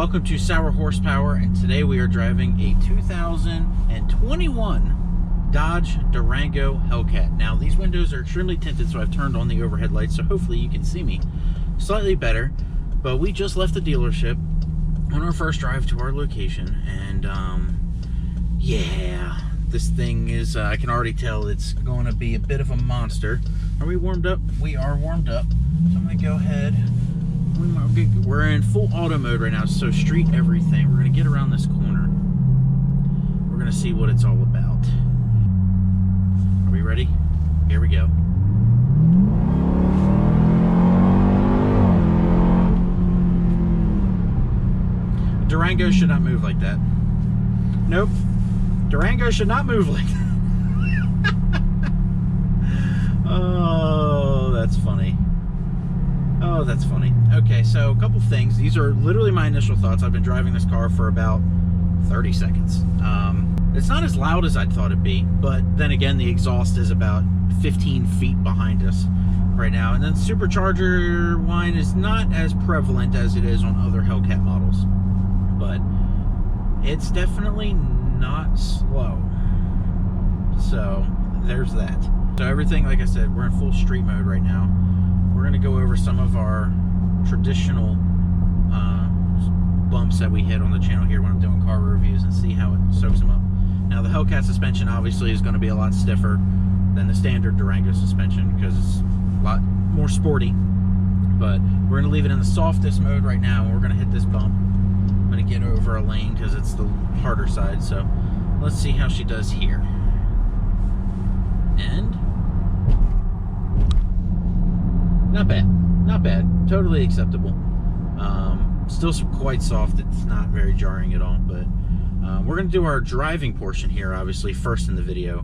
Welcome to Sour Horsepower, and today we are driving a 2021 Dodge Durango Hellcat. Now, these windows are extremely tinted, so I've turned on the overhead lights, so hopefully you can see me slightly better. But we just left the dealership on our first drive to our location, and yeah, this thing is, I can already tell it's going to be a bit of a monster. Are we warmed up? We are warmed up, so I'm going to go ahead. We're in full auto mode right now, so street everything. We're going to get around this corner. We're going to see what it's all about. Are we ready? Here we go. Durango should not move like that. Nope. Durango should not move like that. Oh, that's funny. Oh, that's funny. Okay, so a couple things. These are literally my initial thoughts. I've been driving this car for about 30 seconds. It's not as loud as I thought it'd be, but then again, the exhaust is about 15 feet behind us right now. And then supercharger whine is not as prevalent as it is on other Hellcat models, but it's definitely not slow. So there's that. So everything, like I said, we're in full street mode right now. We're going to go over some of our traditional bumps that we hit on the channel here when I'm doing car reviews and see how it soaks them up. Now, the Hellcat suspension obviously is going to be a lot stiffer than the standard Durango suspension because it's a lot more sporty. But we're going to leave it in the softest mode right now, and we're going to hit this bump. I'm going to get over a lane because it's the harder side. So let's see how she does here. And not bad, not bad, totally acceptable. Still quite soft. It's not very jarring at all, but we're gonna do our driving portion here, obviously, first in the video.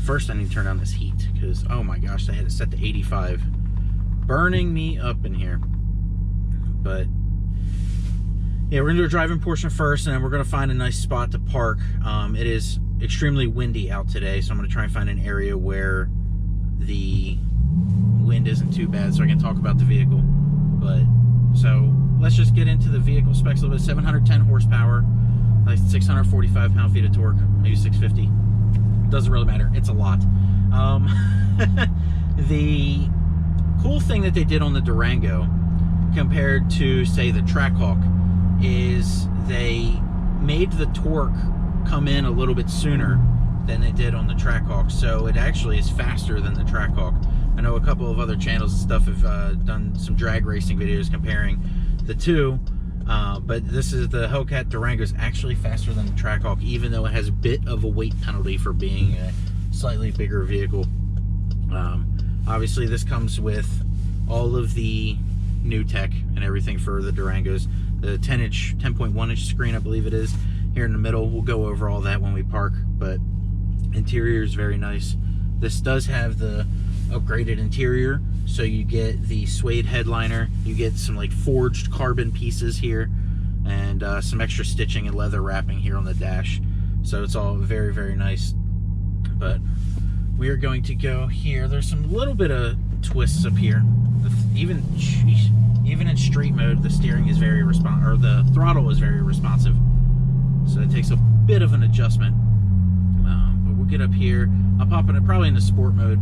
First, I need to turn down this heat because, oh my gosh, I had it set to 85, burning me up in here. But yeah, we're gonna do a driving portion first, and then we're gonna find a nice spot to park. It is extremely windy out today, so I'm gonna try and find an area where the wind isn't too bad so I can talk about the vehicle. But so let's just get into the vehicle specs a little bit. 710 horsepower, like 645 pound-feet of torque, maybe 650. Doesn't really matter. It's a lot. The cool thing that they did on the Durango compared to, say, the Trackhawk is they made the torque come in a little bit sooner than they did on the Trackhawk, so it actually is faster than the Trackhawk. I know a couple of other channels and stuff have done some drag racing videos comparing the two, but this is the Hellcat Durango is actually faster than the Trackhawk, even though it has a bit of a weight penalty for being a slightly bigger vehicle. Obviously, this comes with all of the new tech and everything for the Durangos. The 10.1-inch screen, I believe it is, here in the middle. We'll go over all that when we park, but interior is very nice. This does have the upgraded interior, so you get the suede headliner, you get some like forged carbon pieces here, and some extra stitching and leather wrapping here on the dash, so it's all very, very nice. But we are going to go here. There's some little bit of twists up here. Even in street mode, the steering is very or the throttle is very responsive, so it takes a bit of an adjustment. But we'll get up here. I'll pop it probably into sport mode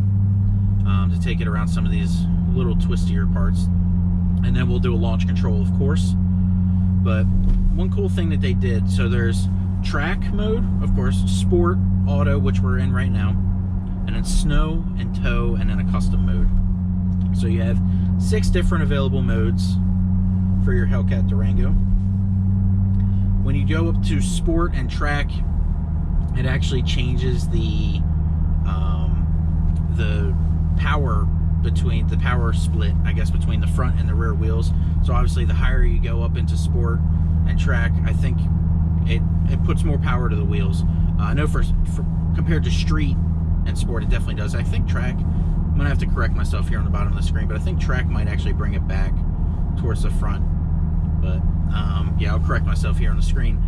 to take it around some of these little twistier parts, and then we'll do a launch control, of course. But one cool thing that they did, so there's track mode, of course, sport, auto, which we're in right now, and then snow and tow, and then a custom mode. So you have 6 different available modes for your Hellcat Durango. When you go up to sport and track, it actually changes the power split, I guess, between the front and the rear wheels. So obviously, the higher you go up into sport and track, I think it puts more power to the wheels. I know for compared to street and sport, it definitely does. I think track, I'm gonna have to correct myself here on the bottom of the screen, but I think track might actually bring it back towards the front. But yeah, I'll correct myself here on the screen.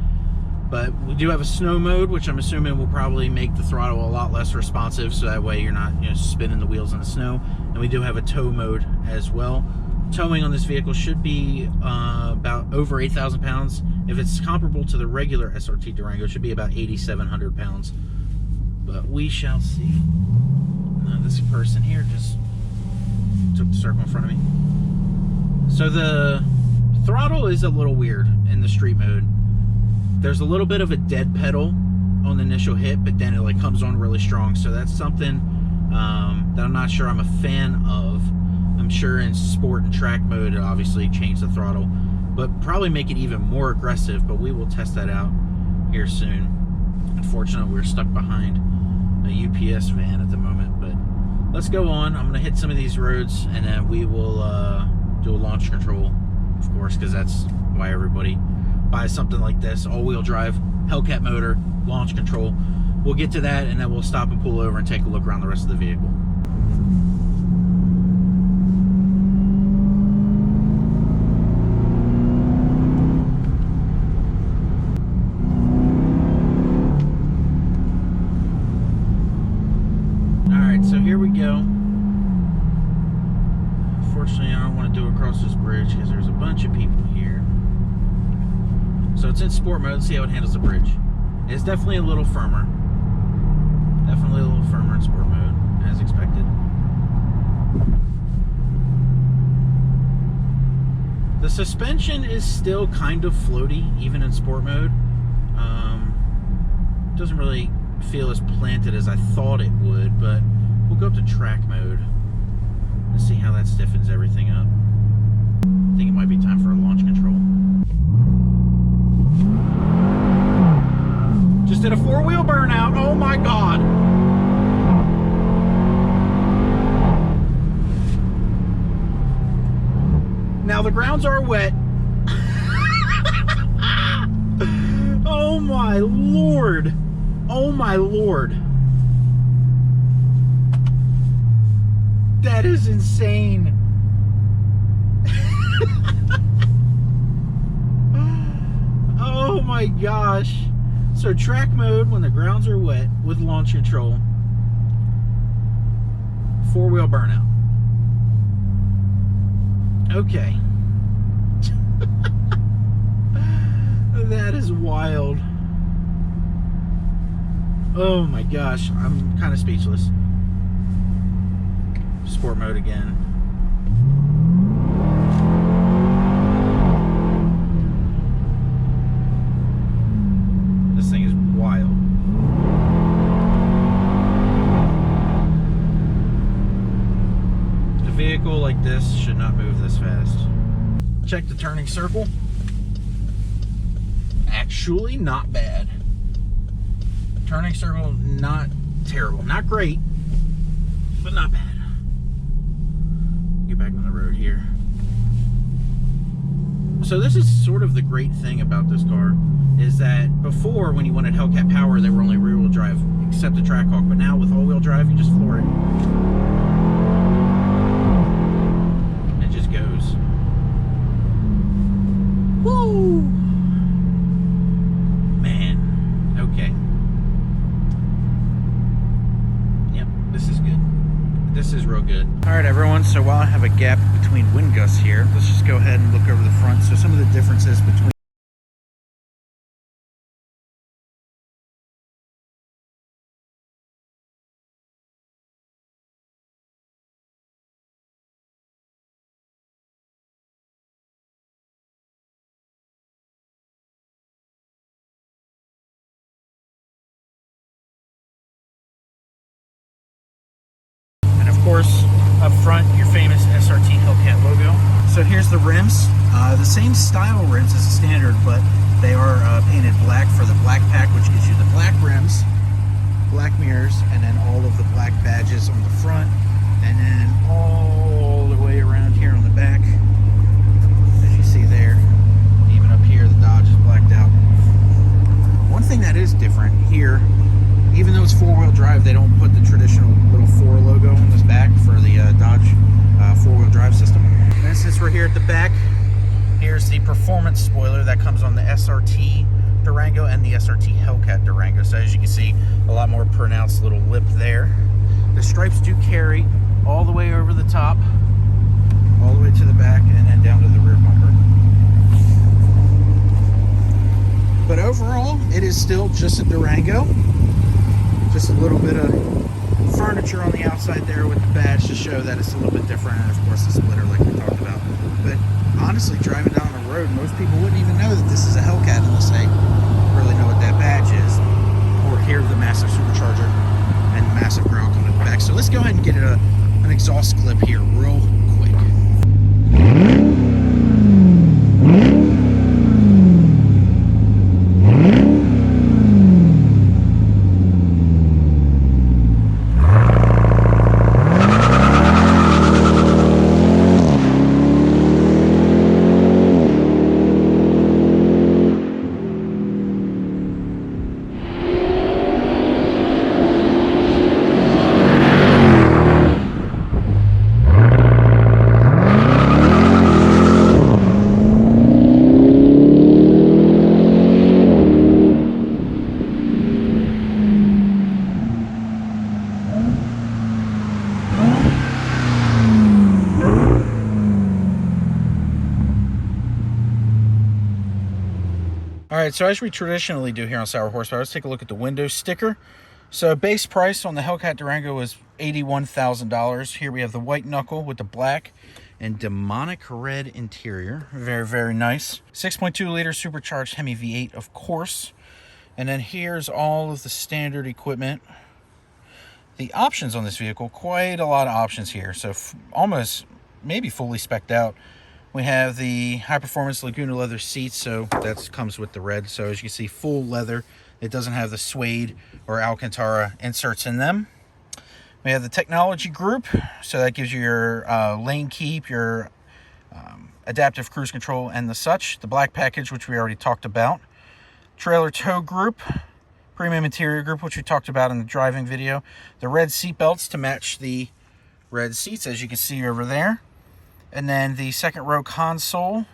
But we do have a snow mode, which I'm assuming will probably make the throttle a lot less responsive, so that way you're not, spinning the wheels in the snow. And we do have a tow mode as well. towing on this vehicle should be about over 8,000 pounds. If it's comparable to the regular SRT Durango, it should be about 8,700 pounds. But we shall see. This person here just took the circle in front of me. So the throttle is a little weird in the street mode. There's a little bit of a dead pedal on the initial hit, but then it like comes on really strong. So that's something that I'm not sure I'm a fan of. I'm sure in sport and track mode, it obviously change the throttle, but probably make it even more aggressive, but we will test that out here soon. Unfortunately, we're stuck behind a UPS van at the moment, but let's go on. I'm gonna hit some of these roads and then we will do a launch control, of course, because that's why everybody buys something like this. All-wheel drive, Hellcat motor, launch control. We'll get to that and then we'll stop and pull over and take a look around the rest of the vehicle. So here we go. Unfortunately, I don't want to do it across this bridge because there's a bunch of people here. So it's in sport mode. See how it handles the bridge. It's definitely a little firmer. Definitely a little firmer in sport mode, as expected. The suspension is still kind of floaty, even in sport mode. Doesn't really feel as planted as I thought it would, but we'll go up to track mode and see how that stiffens everything up. I think it might be time for a launch control. Just did a four-wheel burnout. Oh my God. Now the grounds are wet. Oh my Lord. Oh my Lord. That is insane. Oh my gosh. So track mode when the grounds are wet with launch control. Four-wheel burnout. Okay. That is wild. Oh my gosh, I'm kind of speechless. Sport mode again. This thing is wild. A vehicle like this should not move this fast. Check the turning circle. Actually, not bad. Turning circle, not terrible. Not great, but not bad. Get back on the road here. So this is sort of the great thing about this car, is that before, when you wanted Hellcat power, they were only rear-wheel drive, except the Trackhawk. But now with all-wheel drive, you just floor it. It just goes. Woo! Man, okay. This is real good. All right, everyone, so while I have a gap between wind gusts here, let's just go ahead and look over the front. So some of the differences between course, up front, your famous SRT Hellcat logo. So here's the rims. The same style rims as the standard, but they are painted black for the black pack, which gives you the black rims, black mirrors, and then all of the black badges on the front, and then all the way around here on the back, as you see there. Even up here, the Dodge is blacked out. One thing that is different here, even though it's four-wheel drive, they don't put the traditional little 4 logo on this back for the Dodge four-wheel drive system. And since we're here at the back, here's the performance spoiler that comes on the SRT Durango and the SRT Hellcat Durango. So as you can see, a lot more pronounced little lip there. The stripes do carry all the way over the top, all the way to the back. still just a Durango. Just a little bit of furniture on the outside there with the badge to show that it's a little bit different, and of course the splitter like we talked about. But honestly, driving down the road, most people wouldn't even know that this is a Hellcat unless they really know what that badge is or hear the massive supercharger and massive grill coming in the back. So let's go ahead and get an exhaust clip here real quick. Alright, so as we traditionally do here on Sour Horsepower, let's take a look at the window sticker. So base price on the Hellcat Durango was $81,000. Here we have the white knuckle with the black and demonic red interior. Very, very nice. 6.2 liter supercharged Hemi V8, of course. And then here's all of the standard equipment. The options on this vehicle, quite a lot of options here. So almost maybe fully spec'd out. We have the high-performance Laguna leather seats, so that comes with the red. So as you can see, full leather. It doesn't have the suede or Alcantara inserts in them. We have the technology group, so that gives you your lane keep, your adaptive cruise control, and the such. The black package, which we already talked about. Trailer tow group, premium interior group, which we talked about in the driving video. The red seat belts to match the red seats, as you can see over there. And then the second row console,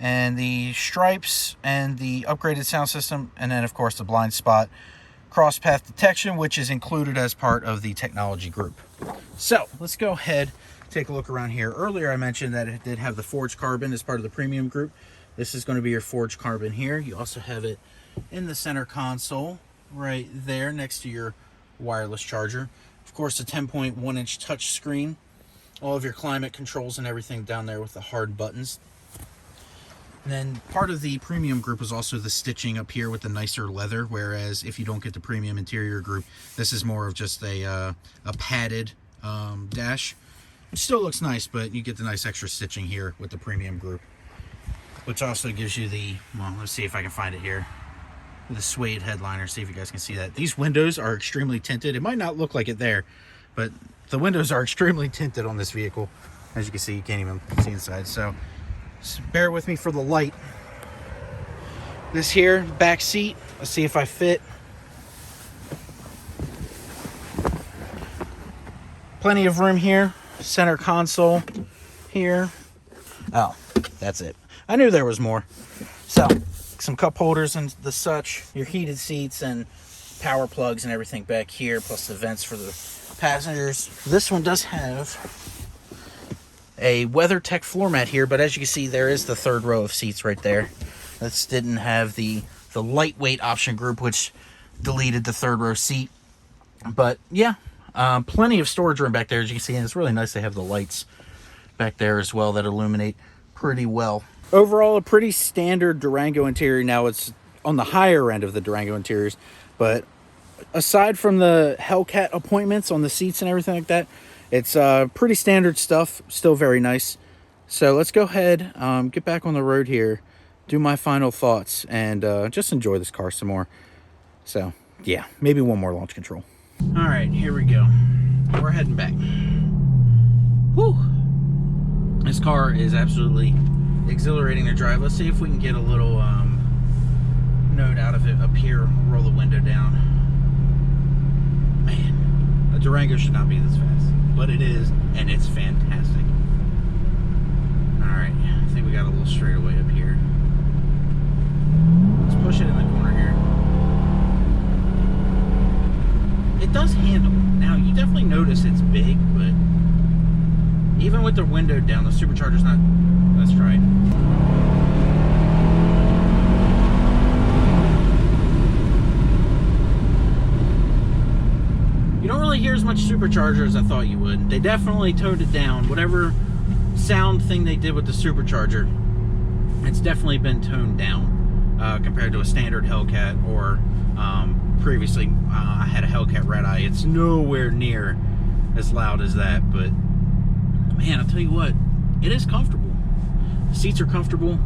and the stripes, and the upgraded sound system, and then of course the blind spot cross path detection, which is included as part of the technology group. So let's go ahead, take a look around here. Earlier I mentioned that it did have the forged carbon as part of the premium group. This is going to be your forged carbon here. You also have it in the center console right there next to your wireless charger. Of course, a 10.1-inch touch screen. All of your climate controls and everything down there with the hard buttons. And then part of the premium group was also the stitching up here with the nicer leather, whereas if you don't get the premium interior group, this is more of just a padded dash. It still looks nice, but you get the nice extra stitching here with the premium group, which also gives you the, well, let's see if I can find it here, the suede headliner. See if you guys can see that. These windows are extremely tinted. It might not look like it there, but the windows are extremely tinted on this vehicle. As you can see, you can't even see inside. So bear with me for the light. This here, back seat. Let's see if I fit. Plenty of room here. Center console here. Oh, that's it. I knew there was more. So, some cup holders and the such. Your heated seats and power plugs and everything back here, plus the vents for the passengers. This one does have a WeatherTech floor mat here, but as you can see, there is the third row of seats right there. This didn't have the lightweight option group, which deleted the third row seat. But yeah, plenty of storage room back there, as you can see, and it's really nice to have the lights back there as well that illuminate pretty well. Overall, a pretty standard Durango interior. Now it's on the higher end of the Durango interiors, but aside from the Hellcat appointments on the seats and everything like that, it's pretty standard stuff. Still very nice. So let's go ahead, get back on the road here, do my final thoughts, and just enjoy this car some more. So yeah, maybe one more launch control. All right, here we go. We're heading back. Whew. This car is absolutely exhilarating to drive. Let's see if we can get a little note out of it up here. We'll roll the window down. Man, a Durango should not be this fast, but it is, and it's fantastic. All right, I think we got a little straightaway up here. Let's push it in the corner here. It does handle. Now, you definitely notice it's big, but even with the window down, the supercharger's not. Let's try it. much supercharger as I thought you would. They definitely toned it down. Whatever sound thing they did with the supercharger, it's definitely been toned down compared to a standard Hellcat, or previously I had a Hellcat Red Eye. It's nowhere near as loud as that, but man, I'll tell you what, it is comfortable. The seats are comfortable.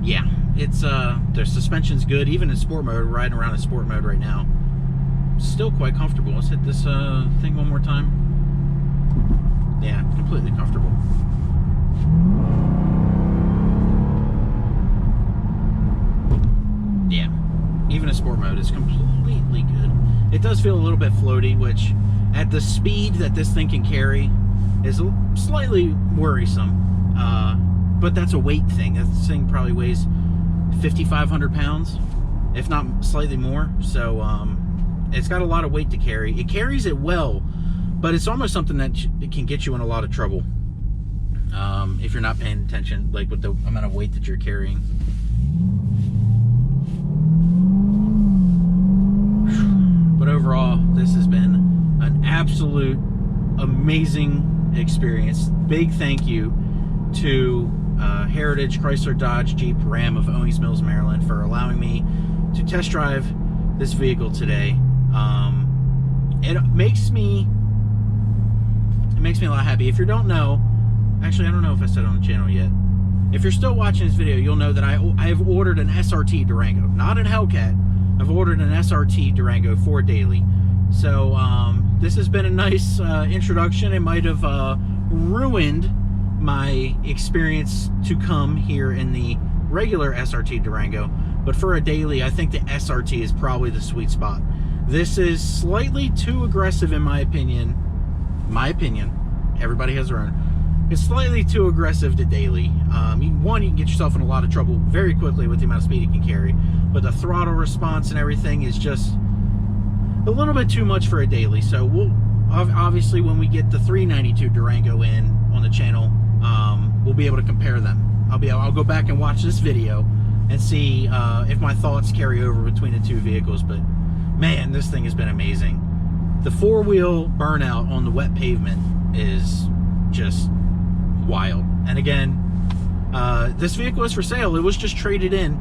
Yeah, it's their suspension's good, even in sport mode. Riding around in sport mode right now, still quite comfortable. Let's hit this thing one more time. Yeah, completely comfortable. Yeah, even in sport mode, it's completely good. It does feel a little bit floaty, which at the speed that this thing can carry is slightly worrisome. But that's a weight thing. This thing probably weighs 5,500 pounds, if not slightly more. So it's got a lot of weight to carry. It carries it well, but it's almost something that it can get you in a lot of trouble if you're not paying attention, like with the amount of weight that you're carrying. But overall, this has been an absolute amazing experience. Big thank you to Heritage Chrysler Dodge Jeep Ram of Owings Mills, Maryland, for allowing me to test drive this vehicle today. It makes me a lot happy. If you don't know, actually I don't know if I said it on the channel yet. If you're still watching this video, you'll know that I have ordered an SRT Durango, not an Hellcat. I've ordered an SRT Durango for daily. So this has been a nice introduction. It might have ruined my experience to come here in the regular SRT Durango, but for a daily, I think the SRT is probably the sweet spot. This is slightly too aggressive in my opinion. Everybody has their own. It's slightly too aggressive to daily. One, you can get yourself in a lot of trouble very quickly with the amount of speed it can carry, but the throttle response and everything is just a little bit too much for a daily. So we'll obviously, when we get the 392 Durango in on the channel, we'll be able to compare them. I'll go back and watch this video and see if my thoughts carry over between the two vehicles. But man, this thing has been amazing. The four-wheel burnout on the wet pavement is just wild. And again, this vehicle is for sale. It was just traded in.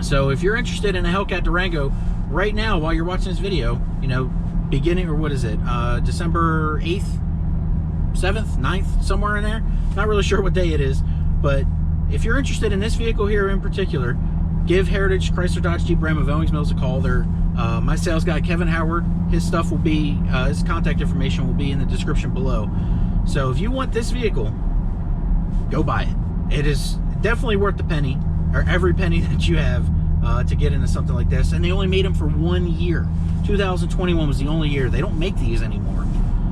So if you're interested in a Hellcat Durango right now, while you're watching this video, you know, beginning, or what is it, December 8th, 7th, 9th, somewhere in there. Not really sure what day it is, but if you're interested in this vehicle here in particular, give Heritage Chrysler Dodge Jeep Ram of Owings Mills a call. They're my sales guy, Kevin Howard, his stuff will be, his contact information will be in the description below. So if you want this vehicle, go buy it. It is definitely worth the penny, or every penny that you have to get into something like this. And they only made them for 1 year. 2021 was the only year. They don't make these anymore.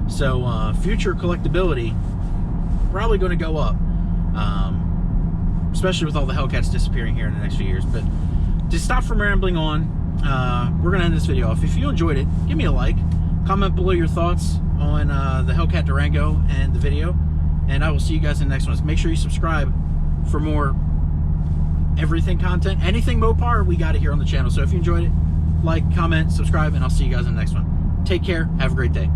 So future collectability probably going to go up, especially with all the Hellcats disappearing here in the next few years. But to stop from rambling on, we're going to end this video off. If you enjoyed it, give me a like. Comment below your thoughts on the Hellcat Durango and the video. And I will see you guys in the next one. Make sure you subscribe for more everything content. Anything Mopar, we got it here on the channel. So if you enjoyed it, like, comment, subscribe, and I'll see you guys in the next one. Take care. Have a great day.